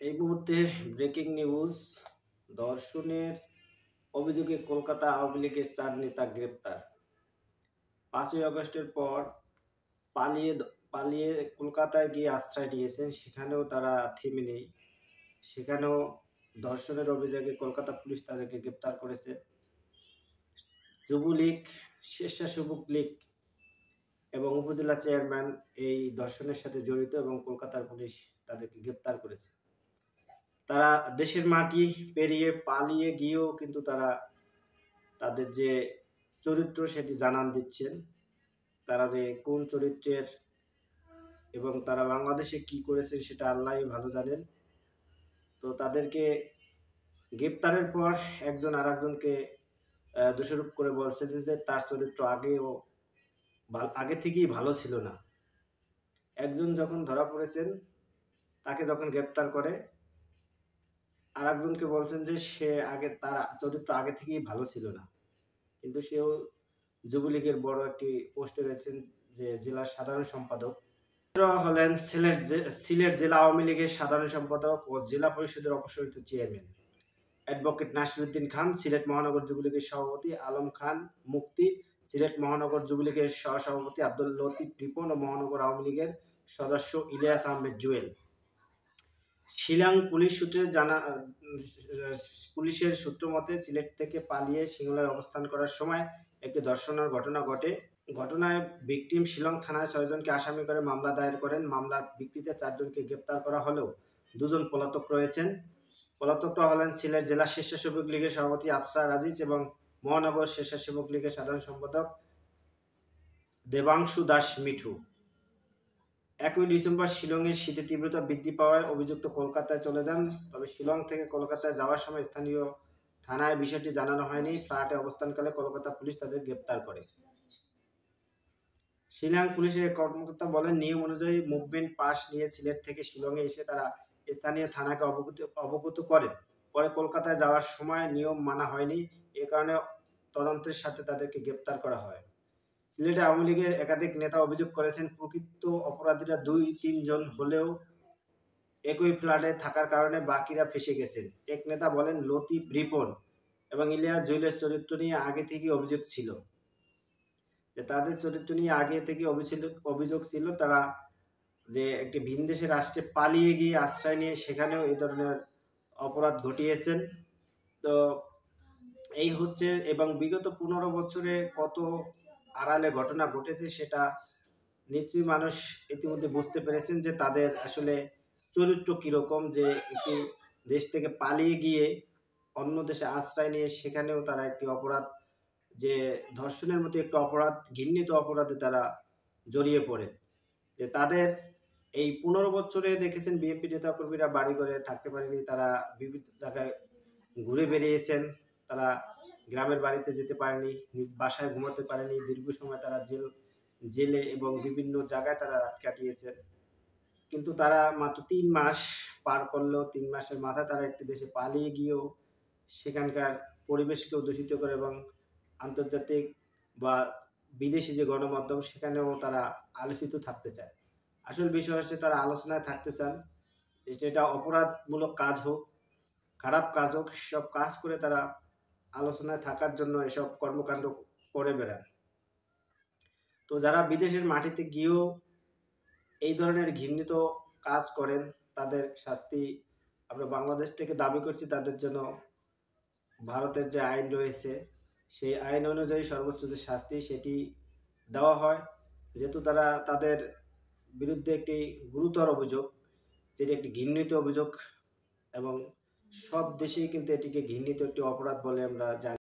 এই মুহূর্তে breaking news. ধর্ষণের অভিযোগে কলকাতা আওয়ামী লীগের 4 নেতা গ্রেপ্তার। 5ই আগস্টের পর পালিয়ে পালিয়ে কলকাতায় গিয়ে আশ্রয় নিয়েছেন, সেখানেও তারা থেমে নেই। সেখানেও ধর্ষণের অভিযোগে কলকাতা পুলিশ তাদেরকে গ্রেপ্তার করেছে। যুবলীগ, স্বেচ্ছাসেবক লীগ এবং উপজেলা চেয়ারম্যান এই ধর্ষণের সাথে জড়িত এবং কলকাতার পুলিশ তাদেরকে গ্রেপ্তার করেছে। তারা দেশের মাটি পেরিয়ে পালিয়ে গিয়েও কিন্তু তারা তাদের যে চরিত্র সেটি জানান দিচ্ছেন। তারা যে কোন চরিত্রের এবং তারা বাংলাদেশে কি করেছেন সেটা আল্লাহই ভালো জানেন। তো তাদেরকে গ্রেপ্তারের পর একজন আরেকজনকে দোষারোপ করে বলছেন যে তার চরিত্র আগে থেকেই ভালো ছিল না। একজন যখন ধরা পড়েছেন, তাকে যখন গ্রেপ্তার করে আরেকজনকে বলছেন যে তার চরিত্র আগে থেকেই ভালো ছিল না, কিন্তু সেও যুবলীগের বড় একটি পোস্টে রয়েছেন, যে জেলার সাধারণ সম্পাদক হলেন সিলেট জেলা আওয়ামী লীগের সাধারণ সম্পাদক ও জেলা পরিষদের অপসারিত চেয়ারম্যান অ্যাডভোকেট নাসিরউদ্দিন খান, সিলেট মহানগর যুবলীগের সভাপতি আলম খান মুক্তি, সিলেট মহানগর যুবলীগের সহসভাপতি আব্দুল লতিফ রিপন ও মহানগর আওয়ামী লীগের সদস্য ইলিয়াস আহমেদ জুয়েল। শিলং পুলিশের সূত্র মতে সিলেট থেকে পালিয়ে সিংলায় অবস্থান করার সময় একটি ধর্ষণের ঘটনা ঘটে। ঘটনায় ভিকটিম শিলং থানায় 6 জনকে আসামি করে মামলা দায়ের করেন। মামলার ভিত্তিতে 4 জনকে গ্রেপ্তার করা হলেও 2 জন পলাতক রয়েছেন। পলাতকরা হলেন সিলেট জেলা স্বেচ্ছাসেবক লীগের সভাপতি আফসার আজিজ এবং মহানগর স্বেচ্ছাসেবক লীগের সাধারণ সম্পাদক দেবাংশু দাস মিঠু। 1 ডিসেম্বর শিলংয়ের শীতের তীব্রতা বৃদ্ধি পাওয়ায় অভিযুক্ত কলকাতায় চলে যান। তবে শিলং থেকে কলকাতায় যাওয়ার সময় স্থানীয় থানায় বিষয়টি জানানো হয়নি। ফ্ল্যাটে অবস্থানকালে কলকাতা পুলিশ তাদের গ্রেপ্তার করে। শিলং পুলিশের কর্মকর্তা বলেন, নিয়ম অনুযায়ী মুভমেন্ট পাস নিয়ে সিলেট থেকে শিলংয়ে এসে তারা স্থানীয় থানাকে অবগত করেন। পরে কলকাতায় যাওয়ার সময় নিয়ম মানা হয়নি, এ কারণে তদন্তের সাথে তাদেরকে গ্রেপ্তার করা হয়। সিলেট আওয়ামী লীগের একাধিক নেতা অভিযোগ করেছেন, প্রকৃত অপরাধীরা 2-3 জন হলেও একই ফ্ল্যাটে থাকার কারণে বাকিরা ফেঁসে গেছেন। এক নেতা বলেন, লতিফ রিপন এবং ইলিয়াস জুয়েলের চরিত্র নিয়ে আগে থেকেই অভিযোগ ছিল, যে তাদের চরিত্র নিয়ে আগে থেকে অভিযোগ ছিল। তারা যে একটি ভিন দেশের রাষ্ট্রে পালিয়ে গিয়ে আশ্রয় নিয়ে সেখানেও এই ধরনের অপরাধ ঘটিয়েছেন। তো এই হচ্ছে, এবং বিগত 15 বছরে কত আড়ালে ঘটনা ঘটেছে সেটা নিশ্চয়ই মানুষ ইতিমধ্যে বুঝতে পেরেছেন, যে তাদের আসলে চরিত্র কিরকম, যে একটি দেশ থেকে পালিয়ে গিয়ে অন্য দেশে আশ্রয় নিয়ে সেখানেও তারা একটি অপরাধ, যে ধর্ষণের মতো একটি অপরাধ, ঘৃণিত অপরাধে তারা জড়িয়ে পড়ে। যে তাদের এই 15 বছরে দেখেছেন বিএনপি নেতাকর্মীরা বাড়ি ঘরে থাকতে পারেনি, তারা বিভিন্ন জায়গায় ঘুরে বেরিয়েছেন, তারা গ্রামের বাড়িতে যেতে পারেনি, নিজ বাসায় ঘুমাতে পারেনি, দীর্ঘ সময় তারা জেলে এবং বিভিন্ন জায়গায় তারা রাত কাটিয়েছেন। কিন্তু তারা মাত্র 3 মাস পার করলেও 3 মাসের মাথায় তারা একটি দেশে পালিয়ে গিয়েও সেখানকার পরিবেশকেও দূষিত করে এবং আন্তর্জাতিক বা বিদেশি যে গণমাধ্যম সেখানেও তারা আলোচিত থাকতে চায়। আসল বিষয় হচ্ছে তারা আলোচনায় থাকতে চান, যেটা অপরাধমূলক কাজ হোক, খারাপ কাজ হোক, সব কাজ করে তারা আলোচনায় থাকার জন্য এসব কর্মকাণ্ড করে বেড়ান। তো যারা বিদেশের মাটিতে গিয়েও এই ধরনের ঘৃণিত কাজ করেন, তাদের শাস্তি আমরা বাংলাদেশ থেকে দাবি করছি, তাদের জন্য ভারতের যে আইন রয়েছে সেই আইন অনুযায়ী সর্বোচ্চ যে শাস্তি সেটি দেওয়া হয়। যেহেতু তাদের বিরুদ্ধে একটি গুরুতর অভিযোগ, যেটি একটি ঘৃণিত অভিযোগ, এবং সব দেশেই কিন্তু এটিকে ঘৃণিত একটি অপরাধ বলে আমরা জানি।